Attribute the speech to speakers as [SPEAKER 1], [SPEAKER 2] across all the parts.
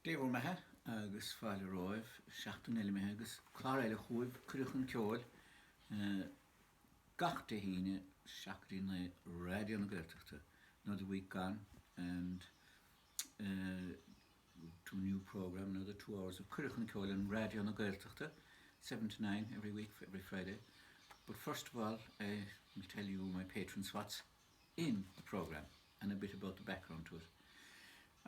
[SPEAKER 1] Déhfuil methe agus fáile roimh seachtain eile methe agus chlár eile chuaibh cruachan ceol gach híine seachtaí na radio na Gaeltachta another week gone and to a new program, another 2 hours of cruachan ceol on radio na Gaeltachta 7 to 9 every week, every Friday. But first of all, I will tell you my patrons what's in the program and a bit about the background to it.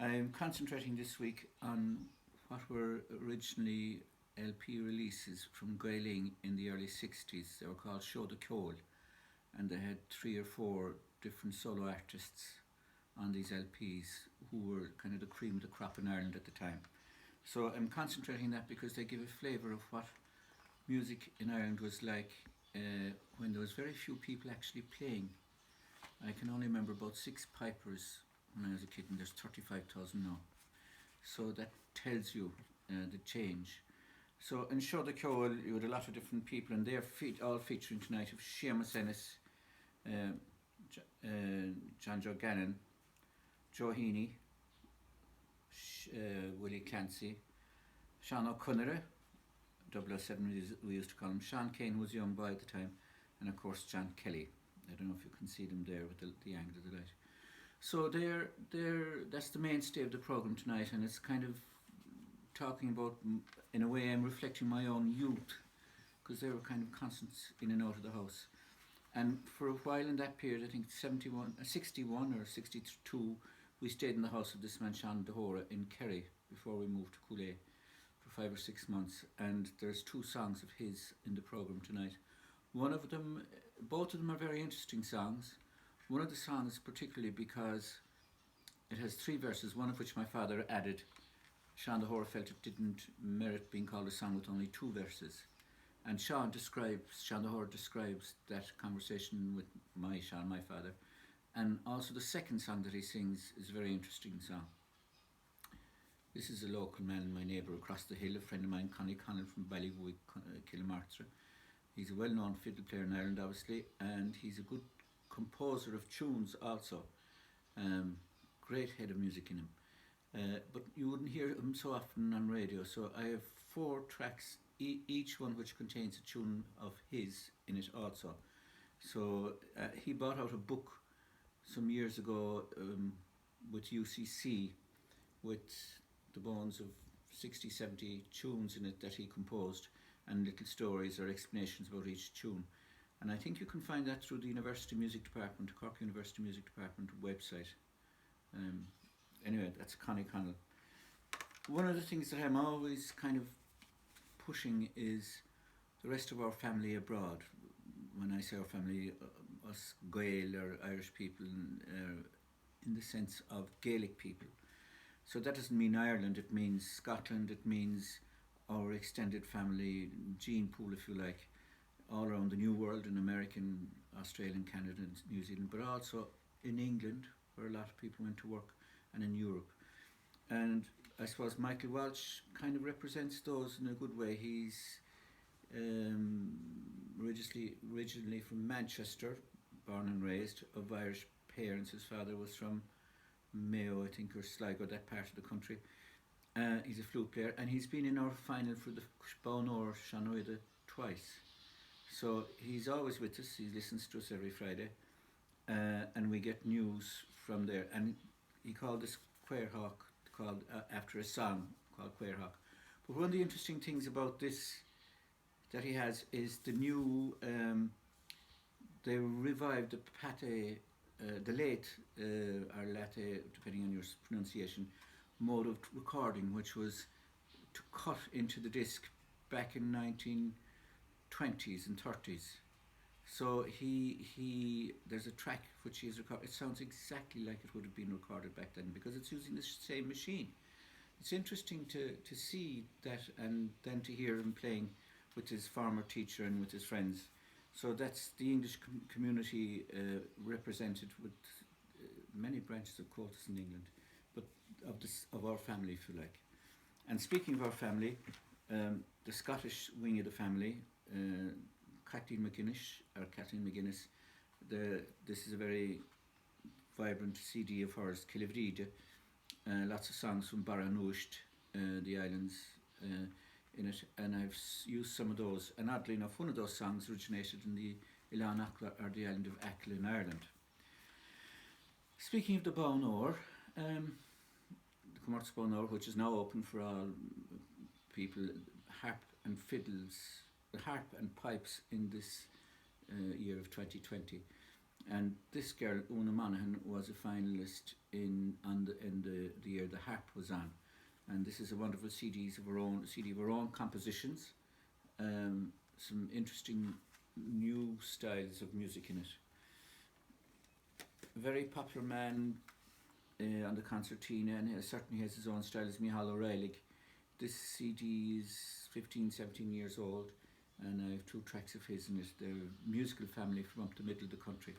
[SPEAKER 1] I'm concentrating this week on what were originally LP releases from Gaeling in the early 60s. They were called Show the Ceol, and they had 3 or 4 different solo artists on these LPs who were kind of the cream of the crop in Ireland at the time. So I'm concentrating that because they give a flavour of what music in Ireland was like when there was very few people actually playing. I can only remember about 6 pipers when I was a kid, and there's 35,000 now. So that tells you the change. So in Show the Ceol, you had a lot of different people, and they're all featuring tonight of Seamus Ennis, John Joe Gannon, Joe Heaney, Willie Clancy, Sean O'Connor, 007 we used to call him, Sean Kane, who was a young boy at the time, and of course John Kelly. I don't know if you can see them there with the angle of the light. So that's the mainstay of the programme tonight, and it's kind of talking about, in a way I'm reflecting my own youth, because they were kind of constants in and out of the house. And for a while in that period, I think 61 or 62, we stayed in the house of this man Sean Dahora in Kerry before we moved to Cooley for 5 or 6 months, and there's 2 songs of his in the programme tonight. One of them, both of them are very interesting songs. One of the songs particularly because it has 3 verses, one of which my father added. Sean Dahora felt it didn't merit being called a song with only 2 verses. And Sean Dahora describes that conversation with my father. And also the second song that he sings is a very interesting song. This is a local man, my neighbour across the hill, a friend of mine, Connie Connell from Ballyvoig, Kilmartra. He's a well-known fiddle player in Ireland, obviously, and he's a good composer of tunes also. Great head of music in him. But you wouldn't hear him so often on radio, so I have 4 tracks, each one which contains a tune of his in it also. So he brought out a book some years ago with UCC with the bones of 60, 70 tunes in it that he composed, and little stories or explanations about each tune. And I think you can find that through the University Music Department, Cork University Music Department website. Anyway, that's Connie Connell. One of the things that I'm always kind of pushing is the rest of our family abroad. When I say our family, us Gael or Irish people, in the sense of Gaelic people. So that doesn't mean Ireland, it means Scotland, it means our extended family, gene pool if you like, all around the New World, in American, Australian, Canada and New Zealand, but also in England, where a lot of people went to work, and in Europe. And I suppose Michael Walsh kind of represents those in a good way. He's originally from Manchester, born and raised, of Irish parents. His father was from Mayo, I think, or Sligo, that part of the country. He's a flute player, and he's been in our final for the Cushbonor Shanoida twice. So he's always with us, he listens to us every Friday, and we get news from there. And he called this Quairhawk, called after a song called Quairhawk. But one of the interesting things about this that he has is the new, they revived the pate, the late, or latte, depending on your pronunciation, mode of recording, which was to cut into the disc back in 1920s and 30s. So there's a track which he has recorded. It sounds exactly like it would have been recorded back then because it's using the same machine. It's interesting to see that, and then to hear him playing with his former teacher and with his friends. So that's the English community represented with many branches of quotas in England, but of our family, if you like. And speaking of our family, the Scottish wing of the family, Kathleen McGuinness, this is a very vibrant CD of hers, Kilivdide, lots of songs from Baranusht, the islands in it, and I've used some of those. And oddly enough, one of those songs originated in the Ilan Acla, or the island of Achill in Ireland. Speaking of the Bán Ór, the Commerce Bán Ór, which is now open for all people, harp and fiddles, harp and pipes in this year of 2020. And this girl, Una Monaghan, was a finalist in the year the harp was on. And this is a wonderful CD of her own compositions. Some interesting new styles of music in it. A very popular man on the concertina, and he certainly has his own style, is Micheál O'Reilly. This CD is 15, 17 years old, and I have 2 tracks of his in it. They're a musical family from up the middle of the country.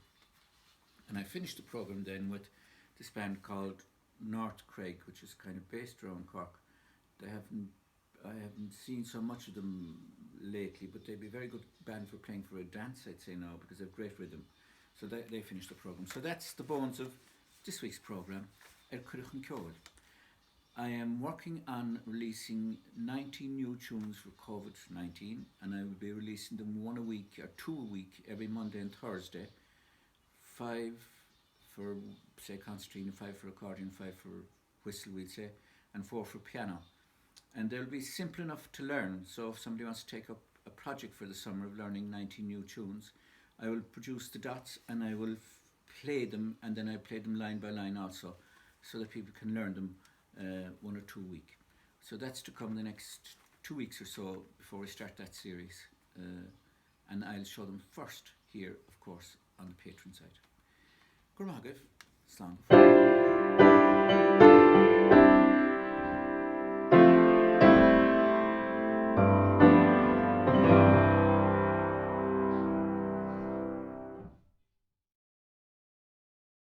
[SPEAKER 1] And I finished the programme then with this band called North Craig, which is kind of based around Cork. I haven't seen so much of them lately, but they'd be a very good band for playing for a dance, I'd say now, because they have great rhythm. So they finished the programme. So that's the bones of this week's programme, El Cuireachn Ceoil. I am working on releasing 19 new tunes for COVID-19, and I will be releasing them 1 a week or 2 a week every Monday and Thursday. 5 for, say, concertina, 5 for accordion, 5 for whistle, we'll say, and 4 for piano. And they'll be simple enough to learn, so if somebody wants to take up a project for the summer of learning 19 new tunes, I will produce the dots and I will play them, and then I play them line by line also, so that people can learn them 1 or 2 a week. So that's to come the next 2 weeks or so before we start that series. And I'll show them first here, of course, on the Patreon side. Gurmagif, Slán.